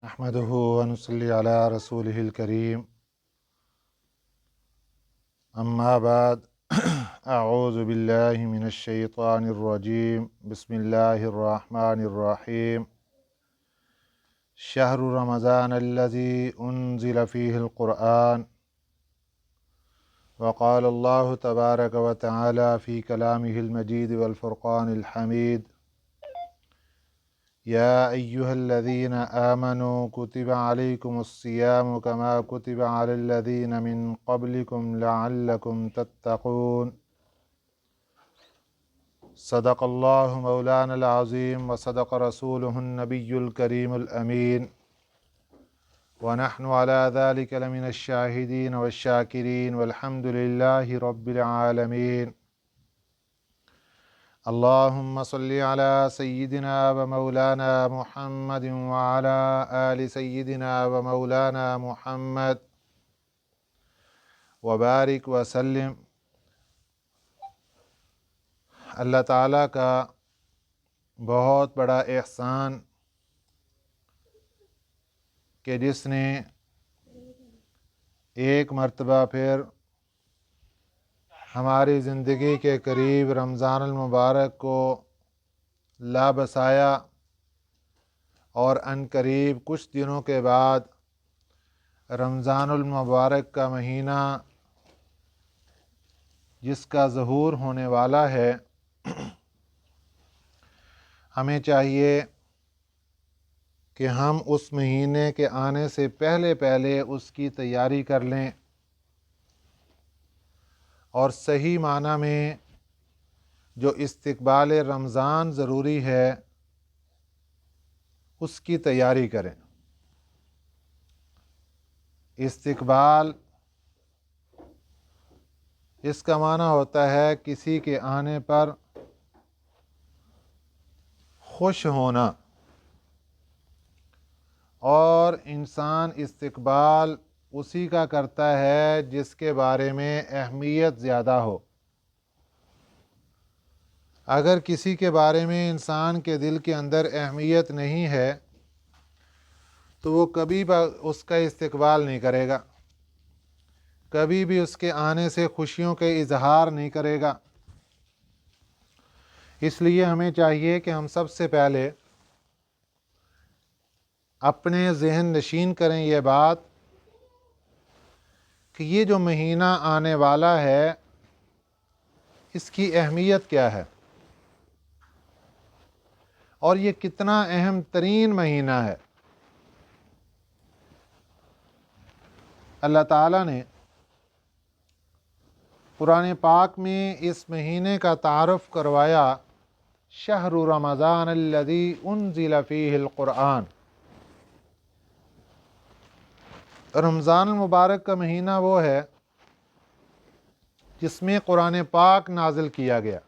نحمده ونصلي على رسوله الكريم أما بعد أعوذ بالله من الشيطان الرجيم بسم الله الرحمن الرحيم شهر رمضان الذي أنزل فيه القرآن وقال الله تبارك وتعالى في كلامه المجيد والفرقان الحميد يا أيها الذين آمنوا كتب عليكم الصيام كما كتب على الذين من قبلكم لعلكم تتقون صدق الله مولانا العظيم وصدق رسوله النبي الكريم الأمين ونحن على ذلك لمن الشاهدين والشاكرين والحمد لله رب العالمين اللهم صل على سيدنا ومولانا محمد وعلى آل سيدنا ومولانا محمد وبارک وسلم۔ اللہ تعالیٰ کا بہت بڑا احسان کہ جس نے ایک مرتبہ پھر ہماری زندگی کے قریب رمضان المبارک کو لا بسایا اور ان قریب کچھ دنوں کے بعد رمضان المبارک کا مہینہ جس کا ظہور ہونے والا ہے، ہمیں چاہیے کہ ہم اس مہینے کے آنے سے پہلے اس کی تیاری کر لیں اور صحیح معنی میں جو استقبال رمضان ضروری ہے اس کی تیاری کریں۔ استقبال اس کا معنی ہوتا ہے کسی کے آنے پر خوش ہونا، اور انسان استقبال اسی کا کرتا ہے جس کے بارے میں اہمیت زیادہ ہو۔ اگر کسی کے بارے میں انسان کے دل کے اندر اہمیت نہیں ہے تو وہ کبھی اس کا استقبال نہیں کرے گا، کبھی بھی اس کے آنے سے خوشیوں کے اظہار نہیں کرے گا۔ اس لیے ہمیں چاہیے کہ ہم سب سے پہلے اپنے ذہن نشین کریں یہ بات کہ یہ جو مہینہ آنے والا ہے اس کی اہمیت کیا ہے اور یہ کتنا اہم ترین مہینہ ہے۔ اللہ تعالیٰ نے قرآن پاک میں اس مہینے کا تعارف کروایا، شہر رمضان الذی انزل فیہ القرآن۔ رمضان المبارک کا مہینہ وہ ہے جس میں قرآن پاک نازل کیا گیا۔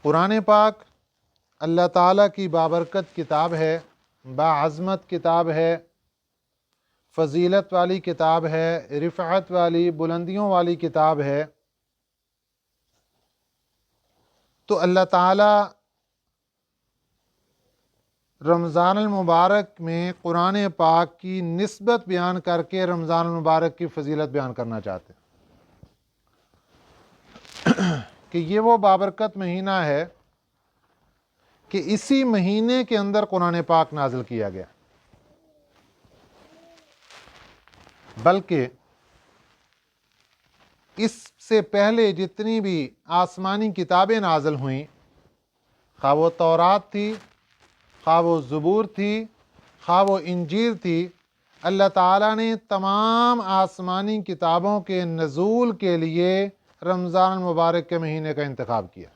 قرآن پاک اللہ تعالیٰ کی بابرکت کتاب ہے، باعظمت کتاب ہے، فضیلت والی کتاب ہے، رفعت والی بلندیوں والی کتاب ہے۔ تو اللہ تعالیٰ رمضان المبارک میں قرآن پاک کی نسبت بیان کر کے رمضان المبارک کی فضیلت بیان کرنا چاہتے ہیں کہ یہ وہ بابرکت مہینہ ہے کہ اسی مہینے کے اندر قرآن پاک نازل کیا گیا، بلکہ اس سے پہلے جتنی بھی آسمانی کتابیں نازل ہوئیں، خواہ وہ تورات تھی، خواہ وہ زبور تھی، خواہ وہ انجیل تھی، اللہ تعالیٰ نے تمام آسمانی کتابوں کے نزول کے لیے رمضان المبارک کے مہینے کا انتخاب کیا۔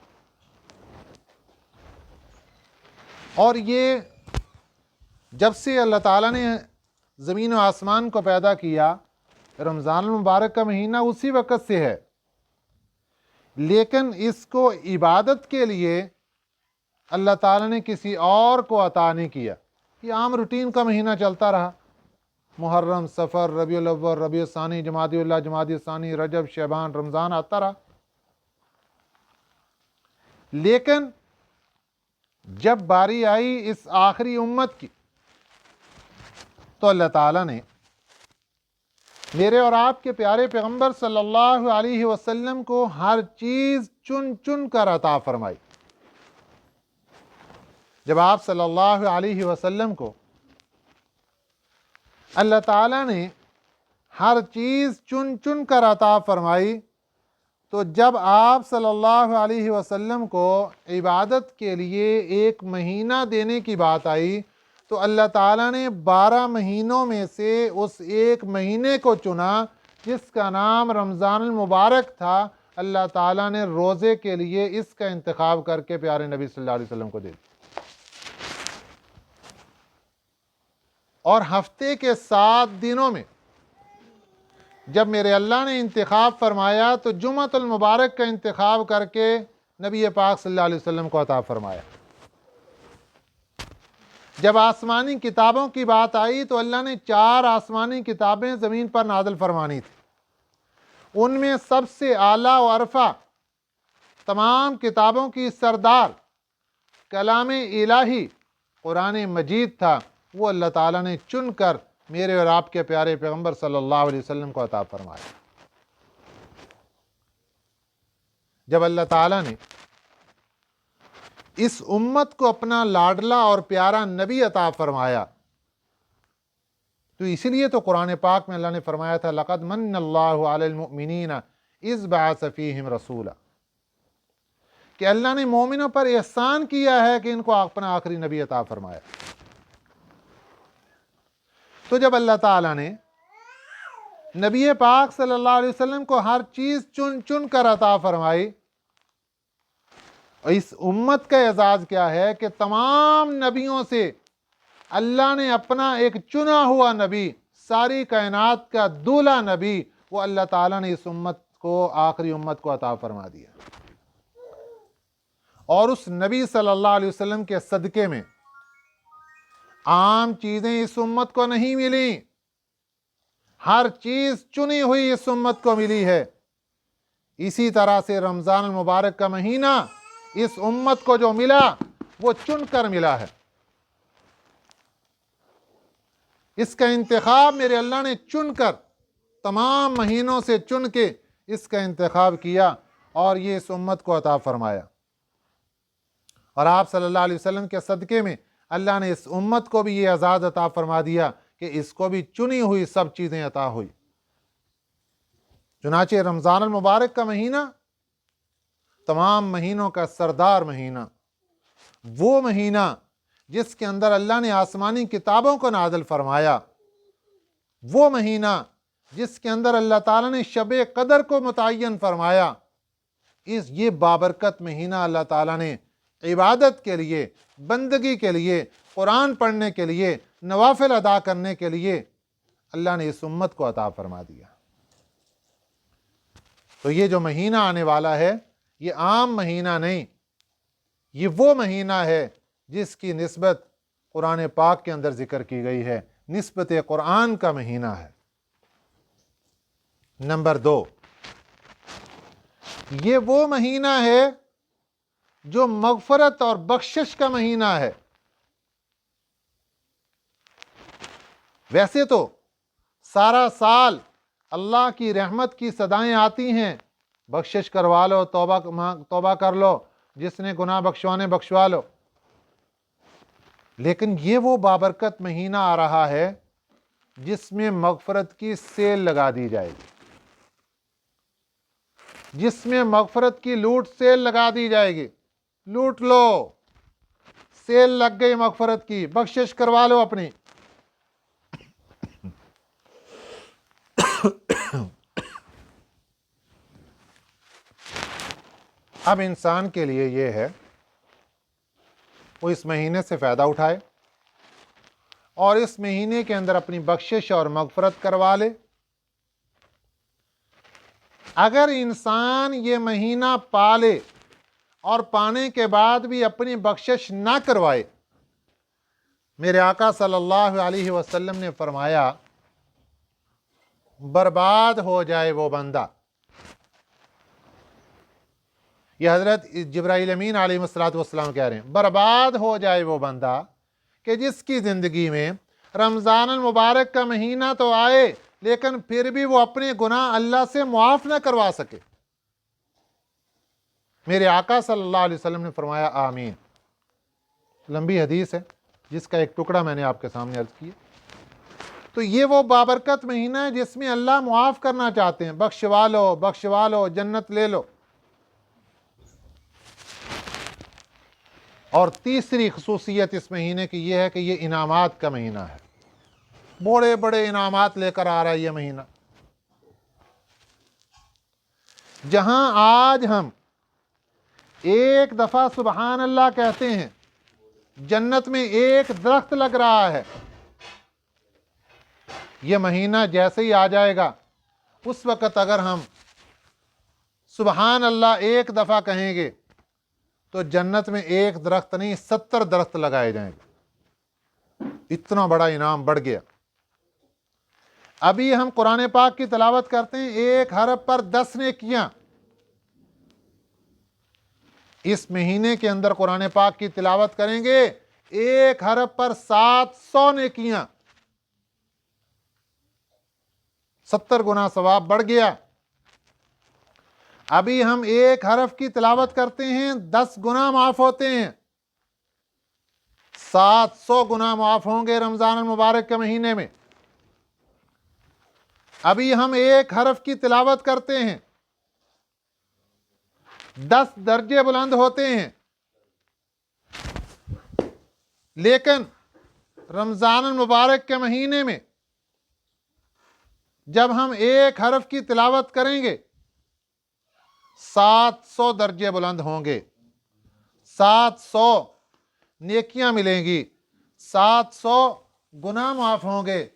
اور یہ جب سے اللہ تعالیٰ نے زمین و آسمان کو پیدا کیا، رمضان المبارک کا مہینہ اسی وقت سے ہے، لیکن اس کو عبادت کے لیے اللہ تعالیٰ نے کسی اور کو عطا نہیں کیا۔ یہ عام روٹین کا مہینہ چلتا رہا، محرم، صفر، ربیع الاول، ربیع الثانی، جمادی الاولیٰ، جمادی الثانی، رجب، شعبان، رمضان آتا رہا۔ لیکن جب باری آئی اس آخری امت کی تو اللہ تعالیٰ نے میرے اور آپ کے پیارے پیغمبر صلی اللہ علیہ وسلم کو ہر چیز چن چن کر عطا فرمائی۔ جب آپ صلی اللہ علیہ وسلم کو اللہ تعالیٰ نے ہر چیز چن چن کر عطا فرمائی تو جب آپ صلی اللہ علیہ وسلم کو عبادت کے لیے ایک مہینہ دینے کی بات آئی تو اللہ تعالیٰ نے 12 مہینوں میں سے اس ایک مہینے کو چنا جس کا نام رمضان المبارک تھا۔ اللہ تعالیٰ نے روزے کے لیے اس کا انتخاب کر کے پیارے نبی صلی اللہ علیہ وسلم کو دے دیا، اور ہفتے کے 7 دنوں میں جب میرے اللہ نے انتخاب فرمایا تو جمعۃ المبارک کا انتخاب کر کے نبی پاک صلی اللہ علیہ وسلم کو عطا فرمایا۔ جب آسمانی کتابوں کی بات آئی تو اللہ نے 4 آسمانی کتابیں زمین پر نازل فرمانی تھی۔ ان میں سب سے اعلیٰ و ارفع تمام کتابوں کی سردار کلام الہی قرآن مجید تھا، وہ اللہ تعالیٰ نے چن کر میرے اور آپ کے پیارے پیغمبر صلی اللہ علیہ وسلم کو عطا فرمایا۔ جب اللہ تعالیٰ نے اس امت کو اپنا لاڈلا اور پیارا نبی عطا فرمایا تو اسی لیے تو قرآن پاک میں اللہ نے فرمایا تھا لَقَدْ مَنَّ اللَّهُ عَلَى الْمُؤْمِنِينَ إِذْ بَعَثَ فِيهِمْ رَسُولًا، کہ اللہ نے مومنوں پر احسان کیا ہے کہ ان کو اپنا آخری نبی عطا فرمایا۔ تو جب اللہ تعالیٰ نے نبی پاک صلی اللہ علیہ وسلم کو ہر چیز چن چن کر عطا فرمائی، اس امت کا اعزاز کیا ہے کہ تمام نبیوں سے اللہ نے اپنا ایک چنا ہوا نبی، ساری کائنات کا دولہ نبی، وہ اللہ تعالیٰ نے اس امت کو، آخری امت کو عطا فرما دیا۔ اور اس نبی صلی اللہ علیہ وسلم کے صدقے میں عام چیزیں اس امت کو نہیں ملی، ہر چیز چنی ہوئی اس امت کو ملی ہے۔ اسی طرح سے رمضان المبارک کا مہینہ اس امت کو جو ملا وہ چن کر ملا ہے۔ اس کا انتخاب میرے اللہ نے چن کر، تمام مہینوں سے چن کے اس کا انتخاب کیا اور یہ اس امت کو عطا فرمایا۔ اور آپ صلی اللہ علیہ وسلم کے صدقے میں اللہ نے اس امت کو بھی یہ اعزاز عطا فرما دیا کہ اس کو بھی چنی ہوئی سب چیزیں عطا ہوئی۔ چنانچہ رمضان المبارک کا مہینہ تمام مہینوں کا سردار مہینہ، وہ مہینہ جس کے اندر اللہ نے آسمانی کتابوں کو نازل فرمایا، وہ مہینہ جس کے اندر اللہ تعالیٰ نے شب قدر کو متعین فرمایا، یہ بابرکت مہینہ اللہ تعالیٰ نے عبادت کے لیے، بندگی کے لیے، قرآن پڑھنے کے لیے، نوافل ادا کرنے کے لیے اللہ نے اس امت کو عطا فرما دیا۔ تو یہ جو مہینہ آنے والا ہے یہ عام مہینہ نہیں، یہ وہ مہینہ ہے جس کی نسبت قرآن پاک کے اندر ذکر کی گئی ہے، نسبت قرآن کا مہینہ ہے۔ نمبر 2، یہ وہ مہینہ ہے جو مغفرت اور بخشش کا مہینہ ہے۔ ویسے تو سارا سال اللہ کی رحمت کی صدائیں آتی ہیں، بخشش کروا لو، توبہ کر لو، جس نے گناہ بخشوانے بخشوا لو، لیکن یہ وہ بابرکت مہینہ آ رہا ہے جس میں مغفرت کی سیل لگا دی جائے گی، جس میں مغفرت کی لوٹ سیل لگا دی جائے گی۔ لوٹ لو، سیل لگ گئی مغفرت کی، بخشش کروا لو اپنی۔ اب انسان کے لیے یہ ہے وہ اس مہینے سے فائدہ اٹھائے اور اس مہینے کے اندر اپنی بخشش اور مغفرت کروا لے۔ اگر انسان یہ مہینہ پالے اور پانے کے بعد بھی اپنی بخشش نہ کروائے، میرے آقا صلی اللہ علیہ وسلم نے فرمایا برباد ہو جائے وہ بندہ۔ یہ حضرت جبرائیل امین علیہ السلام کہہ رہے ہیں، برباد ہو جائے وہ بندہ کہ جس کی زندگی میں رمضان المبارک کا مہینہ تو آئے لیکن پھر بھی وہ اپنے گناہ اللہ سے معاف نہ کروا سکے۔ میرے آقا صلی اللہ علیہ وسلم نے فرمایا آمین۔ لمبی حدیث ہے جس کا ایک ٹکڑا میں نے آپ کے سامنے عرض کیا۔ تو یہ وہ بابرکت مہینہ ہے جس میں اللہ معاف کرنا چاہتے ہیں، بخشوا لو، جنت لے لو۔ اور تیسری خصوصیت اس مہینے کی یہ ہے کہ یہ انعامات کا مہینہ ہے، بڑے بڑے انعامات لے کر آ رہا ہے یہ مہینہ۔ جہاں آج ہم ایک دفعہ سبحان اللہ کہتے ہیں، جنت میں ایک درخت لگ رہا ہے، یہ مہینہ جیسے ہی آ جائے گا اس وقت اگر ہم سبحان اللہ ایک دفعہ کہیں گے تو جنت میں ایک درخت نہیں 70 درخت لگائے جائیں گے، اتنا بڑا انعام بڑھ گیا۔ ابھی ہم قرآن پاک کی تلاوت کرتے ہیں، ایک حرف پر 10 نیکیاں۔ اس مہینے کے اندر قرآن پاک کی تلاوت کریں گے، ایک حرف پر 700 نیکیاں، 70 گنا ثواب بڑھ گیا۔ ابھی ہم ایک حرف کی تلاوت کرتے ہیں 10 گنا معاف ہوتے ہیں، 700 گنا معاف ہوں گے رمضان المبارک کے مہینے میں۔ ابھی ہم ایک حرف کی تلاوت کرتے ہیں 10 درجے بلند ہوتے ہیں، لیکن رمضان المبارک کے مہینے میں جب ہم ایک حرف کی تلاوت کریں گے 700 درجے بلند ہوں گے، 700 نیکیاں ملیں گی، 700 گناہ معاف ہوں گے،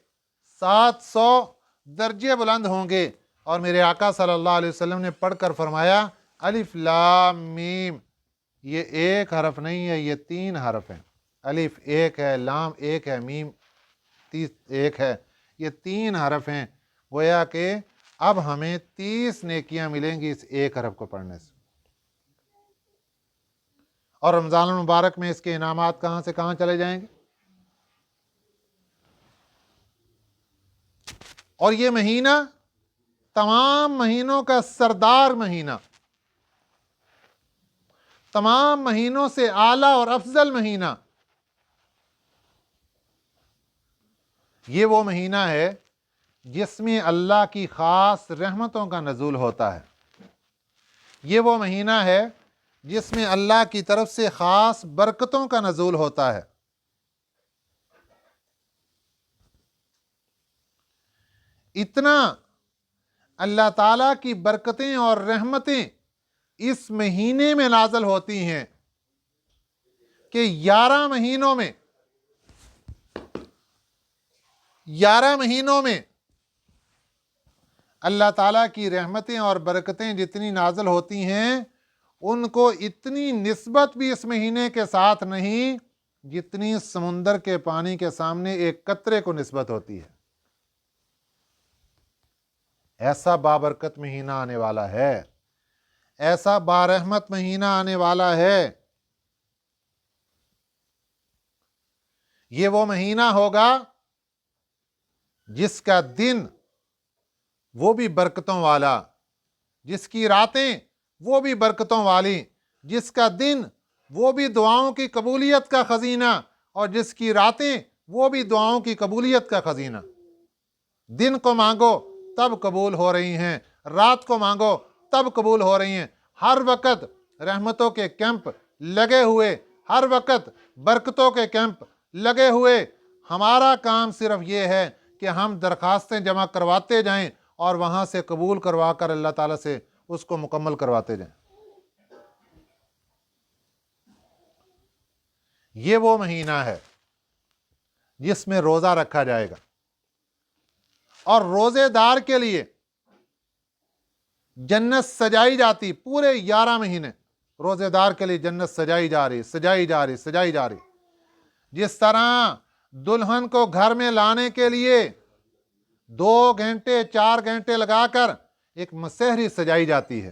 700 درجے بلند ہوں گے۔ اور میرے آقا صلی اللہ علیہ وسلم نے پڑھ کر فرمایا الف لام میم، یہ ایک حرف نہیں ہے، یہ 3 حرف ہیں۔ الف ایک ہے، لام ایک ہے، میم ایک ہے، یہ 3 حرف ہیں۔ گویا کہ اب ہمیں 30 نیکیاں ملیں گی اس ایک حرف کو پڑھنے سے۔ اور رمضان المبارک میں اس کے انعامات کہاں سے کہاں چلے جائیں گے۔ اور یہ مہینہ تمام مہینوں کا سردار مہینہ، تمام مہینوں سے اعلیٰ اور افضل مہینہ، یہ وہ مہینہ ہے جس میں اللہ کی خاص رحمتوں کا نزول ہوتا ہے۔ یہ وہ مہینہ ہے جس میں اللہ کی طرف سے خاص برکتوں کا نزول ہوتا ہے۔ اتنا اللہ تعالیٰ کی برکتیں اور رحمتیں اس مہینے میں نازل ہوتی ہیں کہ 11 مہینوں میں اللہ تعالیٰ کی رحمتیں اور برکتیں جتنی نازل ہوتی ہیں ان کو اتنی نسبت بھی اس مہینے کے ساتھ نہیں جتنی سمندر کے پانی کے سامنے ایک قطرے کو نسبت ہوتی ہے۔ ایسا بابرکت مہینہ آنے والا ہے، ایسا بارحمت مہینہ آنے والا ہے۔ یہ وہ مہینہ ہوگا جس کا دن وہ بھی برکتوں والا، جس کی راتیں وہ بھی برکتوں والی، جس کا دن وہ بھی دعاؤں کی قبولیت کا خزینہ، اور جس کی راتیں وہ بھی دعاؤں کی قبولیت کا خزینہ۔ دن کو مانگو تب قبول ہو رہی ہیں، رات کو مانگو تب قبول ہو رہی ہیں۔ ہر وقت رحمتوں کے کیمپ لگے ہوئے، ہر وقت برکتوں کے کیمپ لگے ہوئے۔ ہمارا کام صرف یہ ہے کہ ہم درخواستیں جمع کرواتے جائیں اور وہاں سے قبول کروا کر اللہ تعالیٰ سے اس کو مکمل کرواتے جائیں۔ یہ وہ مہینہ ہے جس میں روزہ رکھا جائے گا، اور روزے دار کے لیے جنت سجائی جاتی، پورے 11 مہینے روزے دار کے لیے جنت سجائی جا رہی۔ جس طرح دلہن کو گھر میں لانے کے لیے 2 گھنٹے 4 گھنٹے لگا کر ایک مسحری سجائی جاتی ہے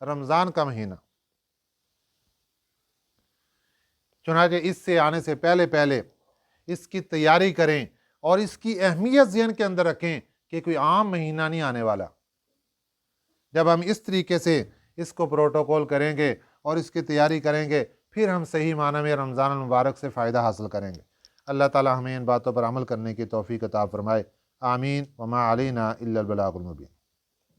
رمضان کا مہینہ۔ چنانچہ اس سے آنے سے پہلے پہلے اس کی تیاری کریں اور اس کی اہمیت ذہن کے اندر رکھیں کہ کوئی عام مہینہ نہیں آنے والا۔ جب ہم اس طریقے سے اس کو پروٹوکول کریں گے اور اس کی تیاری کریں گے، پھر ہم صحیح معنی میں رمضان المبارک سے فائدہ حاصل کریں گے۔ اللہ تعالی ہمیں ان باتوں پر عمل کرنے کی توفیق عطا فرمائے، آمین۔ وما علینا الا البلاغ المبین۔